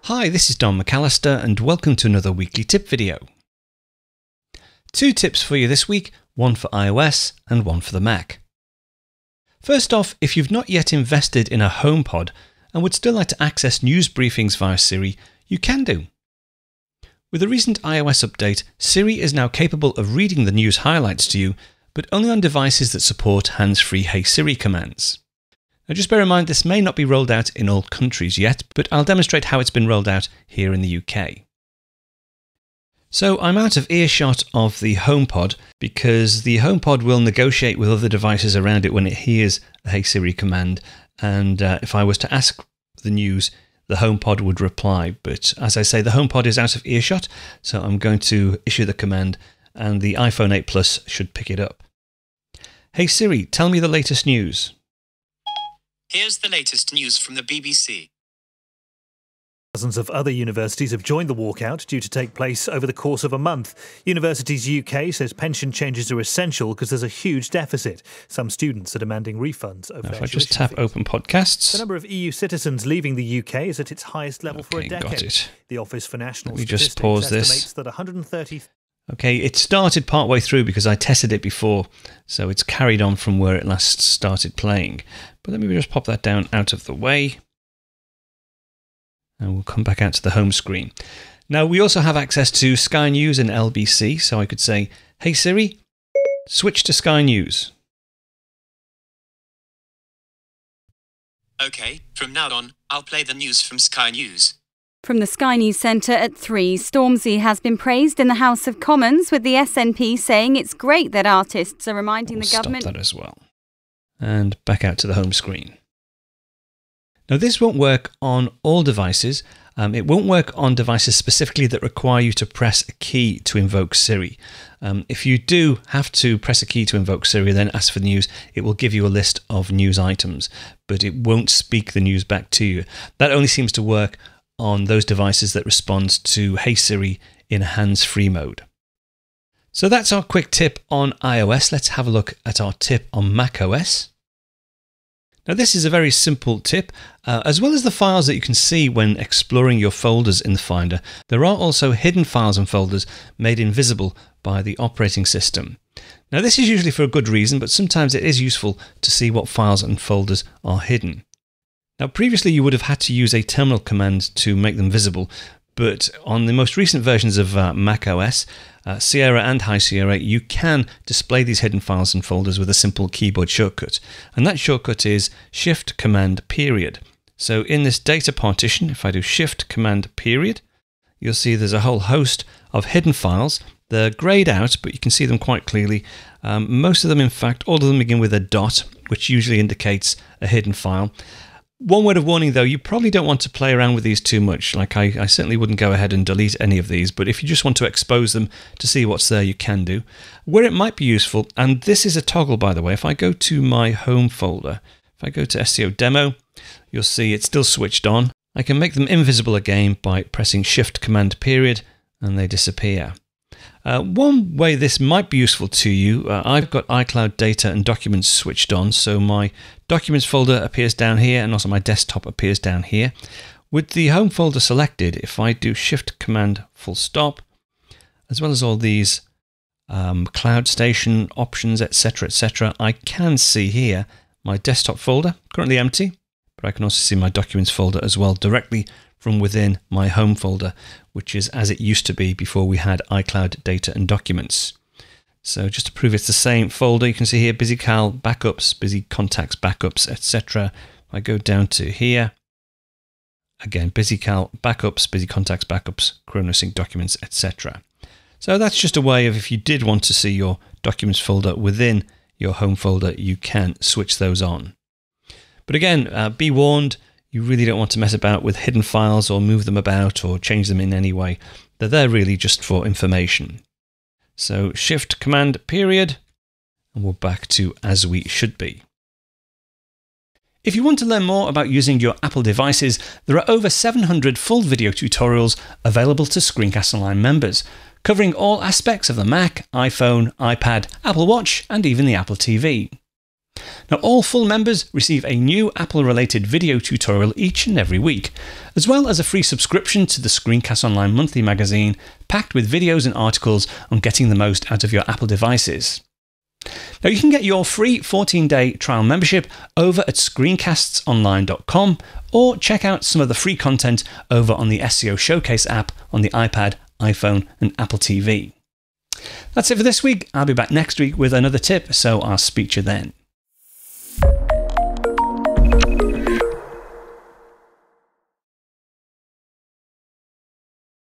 Hi, this is Don McAllister and welcome to another weekly tip video. 2 tips for you this week, one for iOS and one for the Mac. First off, if you've not yet invested in a HomePod and would still like to access news briefings via Siri, you can do. With the recent iOS update, Siri is now capable of reading the news highlights to you, but only on devices that support hands-free Hey Siri commands. Now just bear in mind this may not be rolled out in all countries yet, but I'll demonstrate how it's been rolled out here in the UK. So I'm out of earshot of the HomePod because the HomePod will negotiate with other devices around it when it hears a Hey Siri command, and if I was to ask the news, the HomePod would reply. But as I say, the HomePod is out of earshot, so I'm going to issue the command and the iPhone 8 Plus should pick it up. Hey Siri, tell me the latest news. Here's the latest news from the BBC. Dozens of other universities have joined the walkout, due to take place over the course of a month. Universities UK says pension changes are essential because there's a huge deficit. Some students are demanding refunds over their If I just tuition tap fees. Open Podcasts. The number of EU citizens leaving the UK is at its highest level for a decade. Got it. The Office for National Let me just Statistics pause this. estimates that 130. Okay, it started partway through because I tested it before, so it's carried on from where it last started playing. But let me just pop that down out of the way. And we'll come back out to the home screen. Now, we also have access to Sky News and LBC, so I could say, Hey Siri, switch to Sky News. OK, from now on, I'll play the news from Sky News. From the Sky News Centre at 3, Stormzy has been praised in the House of Commons, with the SNP saying it's great that artists are reminding the government. Stop that as well. And back out to the home screen. Now this won't work on all devices. It won't work on devices specifically that require you to press a key to invoke Siri. If you do have to press a key to invoke Siri, then ask for the news, it will give you a list of news items, but it won't speak the news back to you. That only seems to work on those devices that respond to Hey Siri in hands-free mode. So that's our quick tip on iOS. Let's have a look at our tip on macOS. Now this is a very simple tip. As well as the files that you can see when exploring your folders in the Finder, there are also hidden files and folders made invisible by the operating system. Now this is usually for a good reason, but sometimes it is useful to see what files and folders are hidden. Now previously you would have had to use a terminal command to make them visible, but on the most recent versions of macOS, Sierra and High Sierra, you can display these hidden files and folders with a simple keyboard shortcut. And that shortcut is Shift Command period. So in this data partition, if I do Shift Command period, you'll see there's a whole host of hidden files. They're grayed out, but you can see them quite clearly. Most of them, in fact, all of them begin with a dot, which usually indicates a hidden file. One word of warning though, you probably don't want to play around with these too much. Like I certainly wouldn't go ahead and delete any of these, but if you just want to expose them to see what's there, you can do. Where it might be useful, and this is a toggle by the way, if I go to my home folder, if I go to SCO Demo, you'll see it's still switched on. I can make them invisible again by pressing Shift Command period and they disappear. One way this might be useful to you, I've got iCloud data and documents switched on, so my documents folder appears down here and also my desktop appears down here. With the home folder selected, if I do Shift Command full stop, as well as all these cloud station options, etc., I can see here my desktop folder, currently empty, but I can also see my documents folder as well directly from within my home folder, which is as it used to be before we had iCloud data and documents. So just to prove it's the same folder, you can see here BusyCal backups, Busy Contacts backups, etc. I go down to here, again BusyCal backups, Busy Contacts backups, ChronoSync documents, etc. So that's just a way of, if you did want to see your documents folder within your home folder, you can switch those on. But again, be warned, you really don't want to mess about with hidden files or move them about or change them in any way. They're there really just for information. So Shift Command period, and we're back to as we should be. If you want to learn more about using your Apple devices, there are over 700 full video tutorials available to ScreenCastsOnline members, covering all aspects of the Mac, iPhone, iPad, Apple Watch, and even the Apple TV. Now, all full members receive a new Apple-related video tutorial each and every week, as well as a free subscription to the ScreenCastsOnline monthly magazine, packed with videos and articles on getting the most out of your Apple devices. Now, you can get your free 14-day trial membership over at ScreenCastsOnline.com, or check out some of the free content over on the SCO Showcase app on the iPad, iPhone and Apple TV. That's it for this week. I'll be back next week with another tip, so I'll speak to you then.